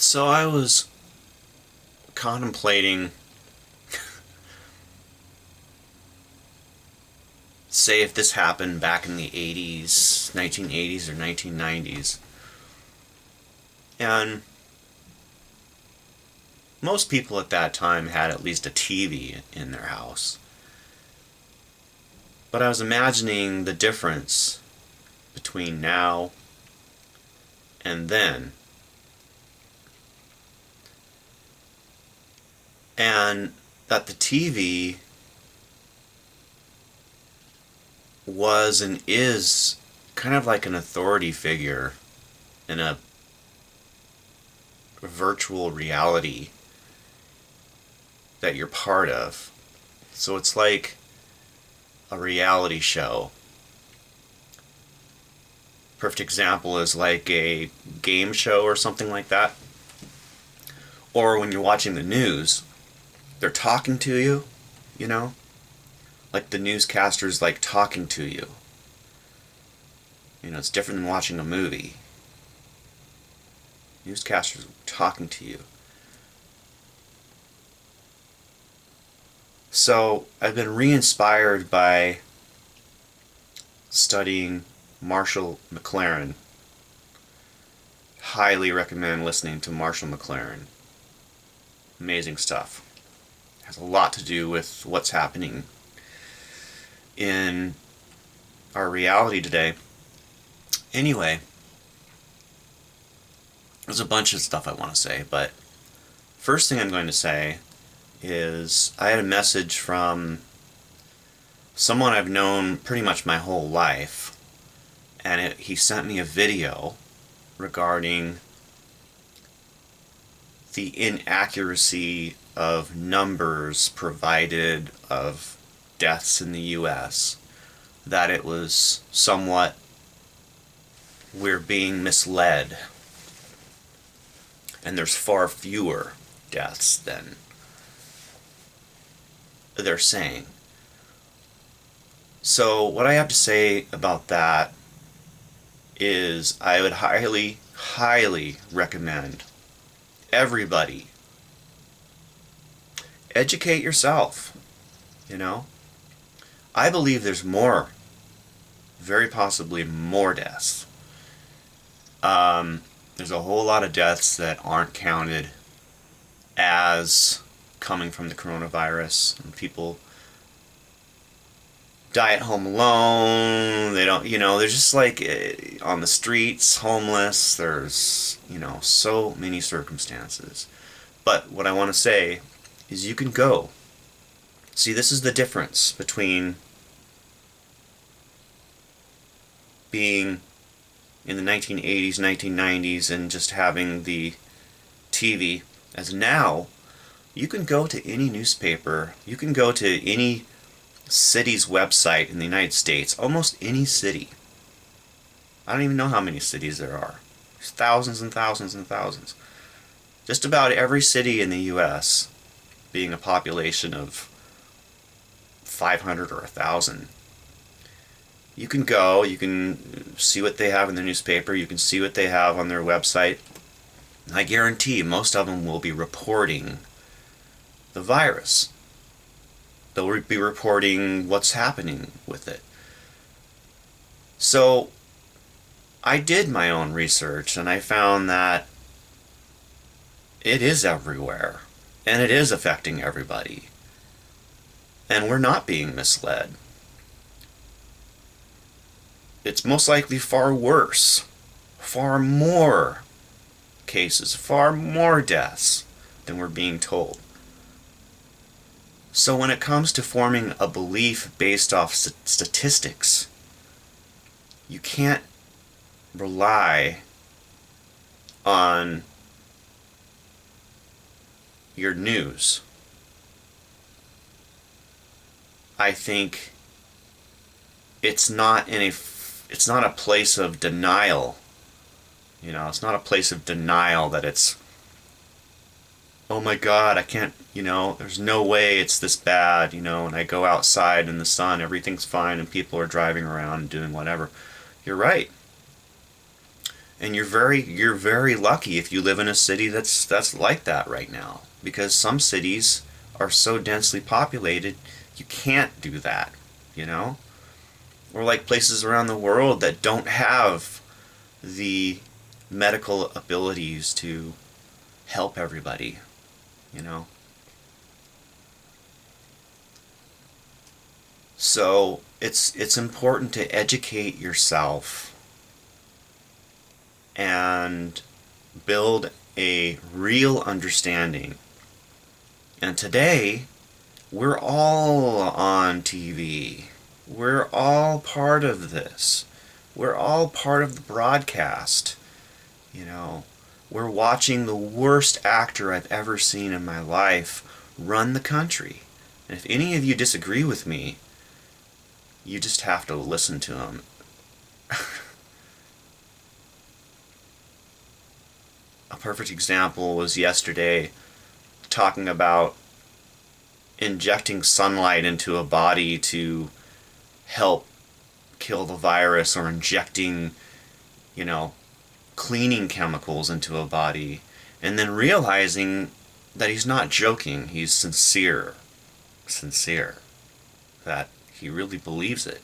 So I was contemplating, say if this happened back in the 80s, 1980s or 1990s. And most people at that time had at least a TV in their house. But I was imagining the difference between now and then. And that the TV was and is kind of like an authority figure in a virtual reality that you're part of. So it's like a reality show. Perfect example is like a game show or something like that. Or when you're watching the news, they're talking to you, you know? Like the newscaster's like talking to you. You know, it's different than watching a movie. Newscasters talking to you. So I've been re-inspired by studying Marshall McLuhan. Highly recommend listening to Marshall McLuhan. Amazing stuff. Has a lot to do with what's happening in our reality today. Anyway, there's a bunch of stuff I want to say, but first thing I'm going to say is I had a message from someone I've known pretty much my whole life, and he sent me a video regarding the inaccuracy of numbers provided of deaths in the US, that it was somewhat, we're being misled, and there's far fewer deaths than they're saying. So what I have to say about that is I would highly recommend everybody educate yourself. You know, I believe there's more, very possibly more deaths. There's a whole lot of deaths that aren't counted as coming from the coronavirus, and people die at home alone. They don't, they're just like on the streets, homeless. There's, so many circumstances. But what I want to say is you can go. See, this is the difference between being in the 1980s, 1990s, and just having the TV. As now, you can go to any newspaper, you can go to any city's website in the United States, almost any city. I don't even know how many cities there are. There's thousands and thousands and thousands. Just about every city in the US, being a population of 500 or 1,000, you can go, you can see what they have in their newspaper, you can see what they have on their website. I guarantee most of them will be reporting the virus. They'll be reporting what's happening with it. So I did my own research and I found that it is everywhere and it is affecting everybody. And we're not being misled. It's most likely far worse, far more cases, far more deaths than we're being told. So when it comes to forming a belief based off statistics, you can't rely on your news. I think it's not a place of denial. It's not a place of denial that it's, oh my God, I can't, there's no way it's this bad, and I go outside in the sun, everything's fine, and people are driving around and doing whatever. You're right. And you're very lucky if you live in a city that's like that right now, because some cities are so densely populated you can't do that, you know? Or like places around the world that don't have the medical abilities to help everybody, you know? So it's important to educate yourself and build a real understanding. And today, we're all on TV. We're all part of this. We're all part of the broadcast. You know, we're watching the worst actor I've ever seen in my life run the country. And if any of you disagree with me, you just have to listen to him. A perfect example was yesterday talking about injecting sunlight into a body to help kill the virus, or injecting, you know, cleaning chemicals into a body, and then realizing that he's not joking, he's sincere, that he really believes it.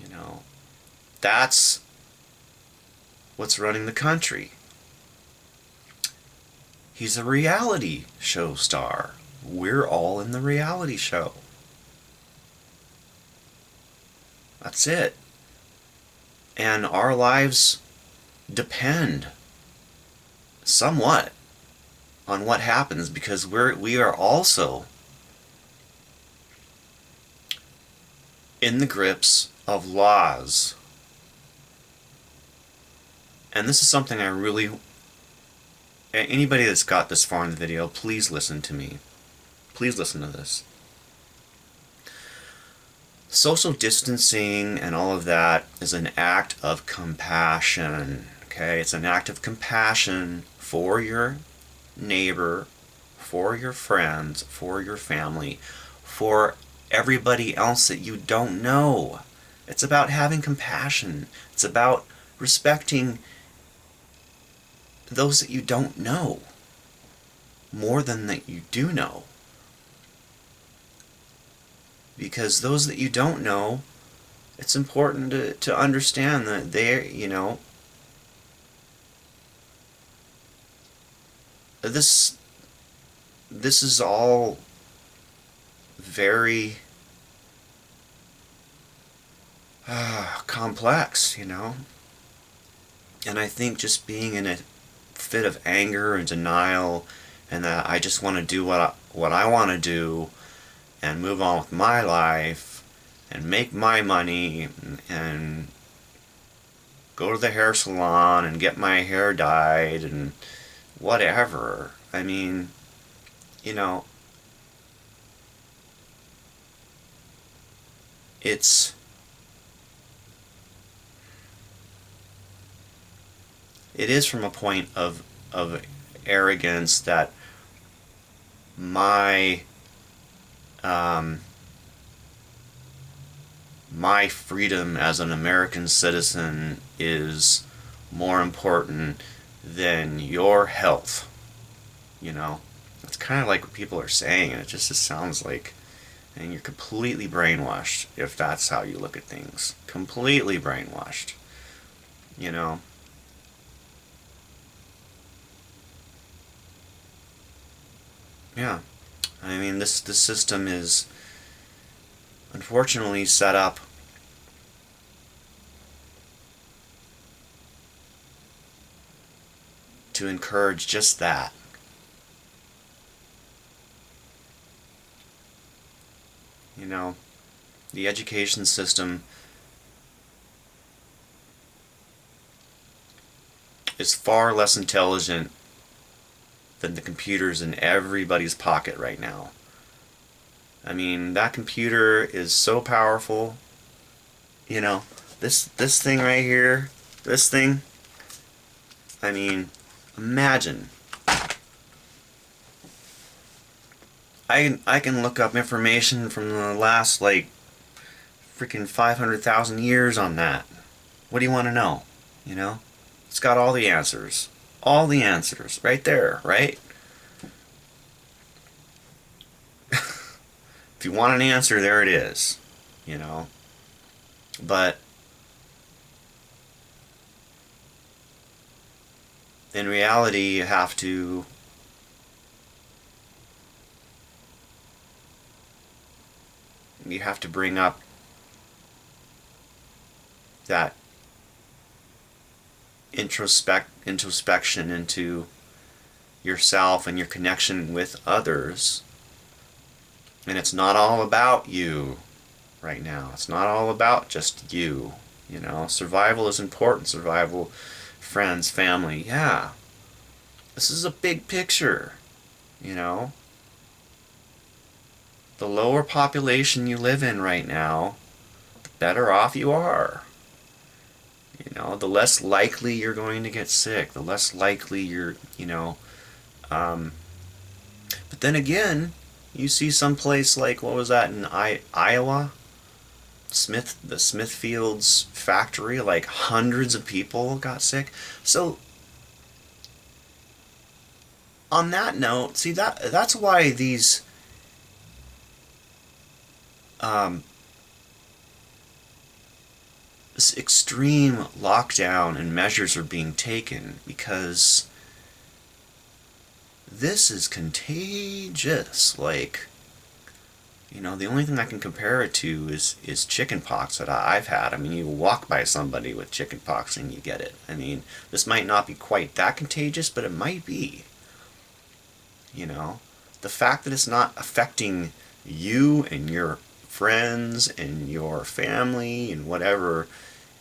You know, that's what's running the country. He's a reality show star. We're all in the reality show. That's it. And our lives depend somewhat on what happens, because we are also in the grips of laws. And this is something I really... Anybody that's got this far in the video, please listen to me. Please listen to this. Social distancing and all of that is an act of compassion. Okay? It's an act of compassion for your neighbor, for your friends, for your family, for everybody else that you don't know. It's about having compassion. It's about respecting those that you don't know more than that you do know. Because those that you don't know, it's important to understand that they're, you know, this is all very complex, you know. And I think just being in a fit of anger and denial, and that I just want to do what I want to do and move on with my life and make my money and go to the hair salon and get my hair dyed and whatever. I mean, you know, it is from a point of arrogance that my freedom as an American citizen is more important than your health. You know, it's kind of like what people are saying, and it just sounds like, and you're completely brainwashed if that's how you look at things. Completely brainwashed. You know. Yeah. I mean, this system is unfortunately set up to encourage just that. You know, the education system is far less intelligent than the computers in everybody's pocket right now. I mean, that computer is so powerful. You know, this thing right here, this thing, I mean, imagine. I can look up information from the last, like, freaking 500,000 years on that. What do you want to know? You know? It's got all the answers. All the answers. Right there, right? If you want an answer, there it is. You know? But in reality, you have to bring up that introspection into yourself and your connection with others. And it's not all about you right now. It's not all about just you. You know, survival is important. Survival, friends, family. Yeah. This is a big picture. You know, the lower population you live in right now, the better off you are. You know, the less likely you're going to get sick, the less likely you're, but then again, you see some place like, what was that, in Iowa? The Smithfield's factory, like hundreds of people got sick. So, on that note, see, that's why these this extreme lockdown and measures are being taken, because this is contagious. Like, the only thing I can compare it to is chicken pox that I've had. I mean, you walk by somebody with chicken pox and you get it. I mean, this might not be quite that contagious, but it might be. The fact that it's not affecting you and your friends and your family and whatever,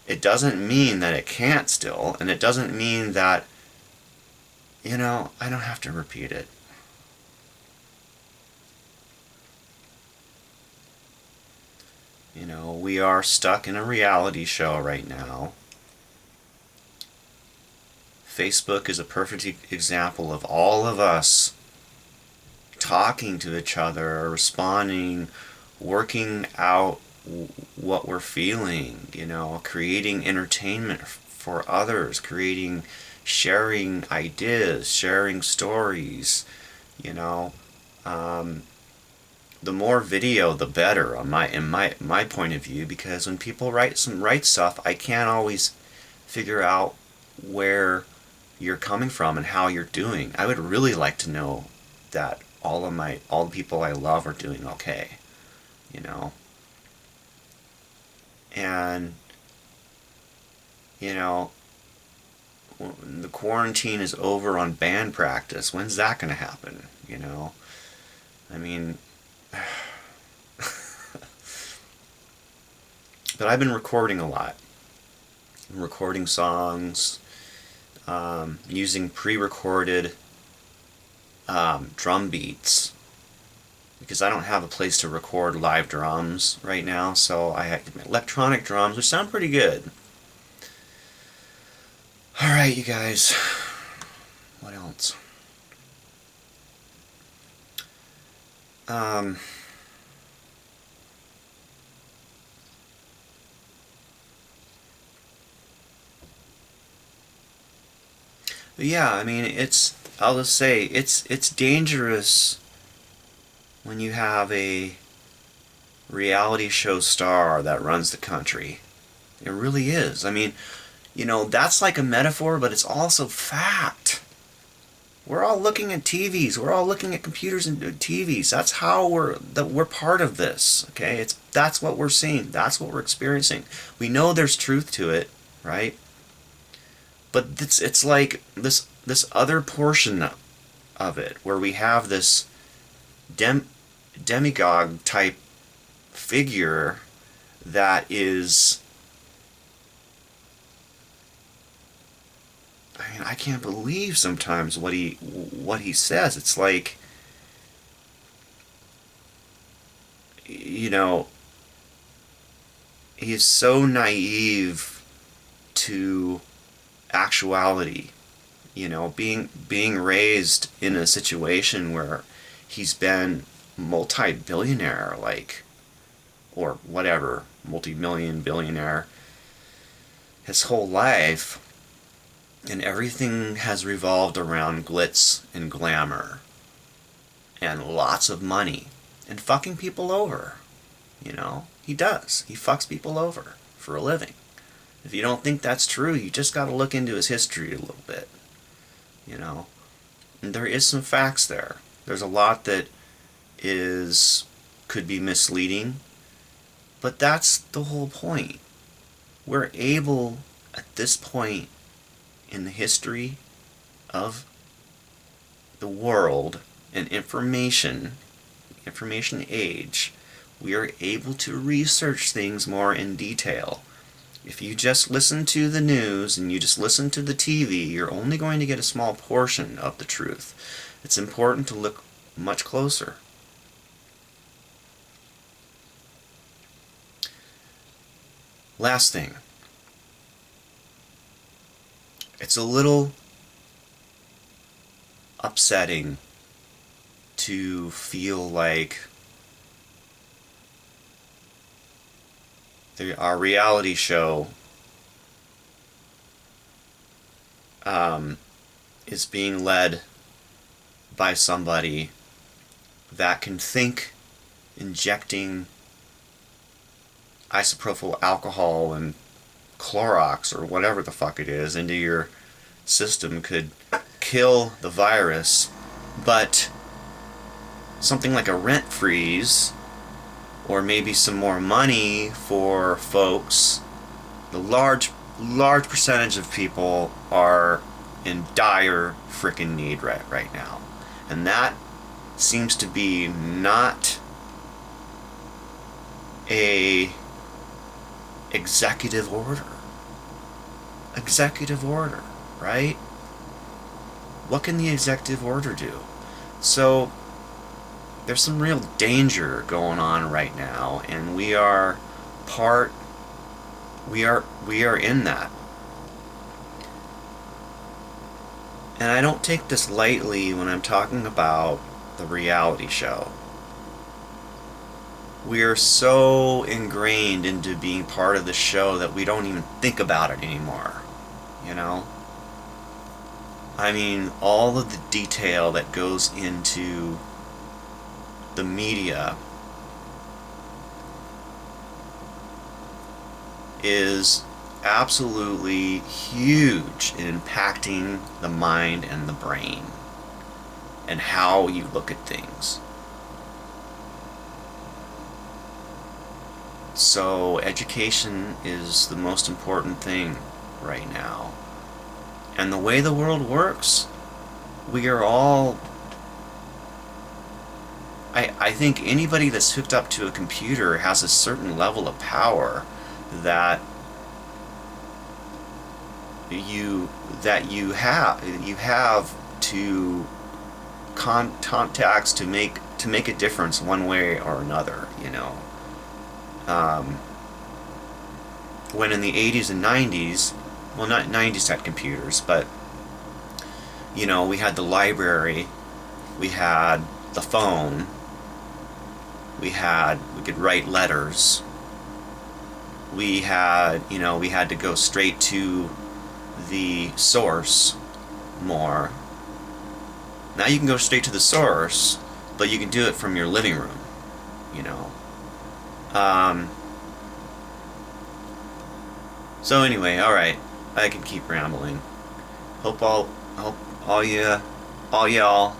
it doesn't mean that it can't still, and it doesn't mean that, I don't have to repeat it. We are stuck in a reality show right now. Facebook is a perfect example of all of us talking to each other, responding, working out what we're feeling, creating entertainment for others, sharing ideas, sharing stories, the more video, the better, in my point of view, because when people write stuff, I can't always figure out where you're coming from and how you're doing. I would really like to know that all the people I love are doing okay, and when the quarantine is over on band practice, when's that going to happen? I mean, but I've been recording a lot. I'm recording songs, using pre-recorded drum beats, because I don't have a place to record live drums right now, so I have electronic drums, which sound pretty good. Alright, you guys. What else? Yeah, I mean, I'll just say, it's dangerous when you have a reality show star that runs the country. It really is. I mean, that's like a metaphor, but it's also fact. We're all looking at TVs. We're all looking at computers and TVs. That's how we're part of this. Okay, that's what we're seeing. That's what we're experiencing. We know there's truth to it, right? But it's like this other portion of it, where we have this demigod type figure that is, I mean, I can't believe sometimes what he says. It's like, he's so naive to actuality. Being raised in a situation where he's been multi-billionaire, or whatever, multi-million billionaire his whole life, And everything has revolved around glitz and glamour and lots of money and fucking people over. You know, he does. He fucks people over for a living. If you don't think that's true, you just got to look into his history a little bit. You know, and there is some facts there. There's a lot that could be misleading, but that's the whole point. We're able, at this point in the history of the world and information age, we are able to research things more in detail. If you just listen to the news and you just listen to the TV, you're only going to get a small portion of the truth. It's important to look much closer. Last thing. It's a little upsetting to feel like our reality show is being led by somebody that can think injecting isopropyl alcohol and Clorox or whatever the fuck it is into your system could kill the virus, but something like a rent freeze or maybe some more money for folks, the large percentage of people are in dire frickin' need right now. And that seems to be not a executive order. Executive order, right? What can the executive order do? So there's some real danger going on right now, and we are in that. And I don't take this lightly when I'm talking about the reality show. We are so ingrained into being part of the show that we don't even think about it anymore, you know? I mean, all of the detail that goes into the media is absolutely huge in impacting the mind and the brain and how you look at things. So education is the most important thing right now. And the way the world works, we are all... I think anybody that's hooked up to a computer has a certain level of power that you have to contacts to make a difference one way or another, you know. When in the 80s and 90s, well, not 90s had computers, but you know, we had the library, we had the phone, we could write letters, we had to go straight to the source more. Now you can go straight to the source, but you can do it from your living room, you know. So anyway, alright, I can keep rambling. Hope all y'all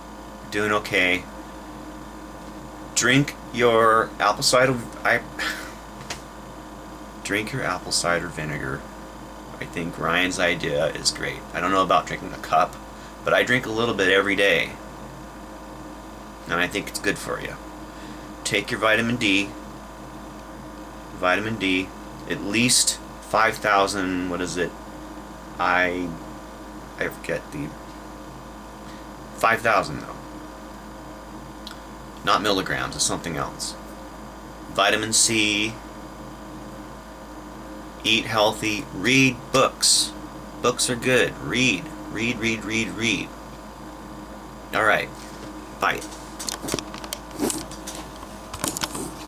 doing okay. Drink your apple cider vinegar. I think Ryan's idea is great. I don't know about drinking a cup, but I drink a little bit every day. And I think it's good for you. Take your vitamin D. At least 5,000, what is it? I forget the 5,000 though. Not milligrams, it's something else. Vitamin C. Eat healthy. Read books. Books are good. Read. Alright. Bye.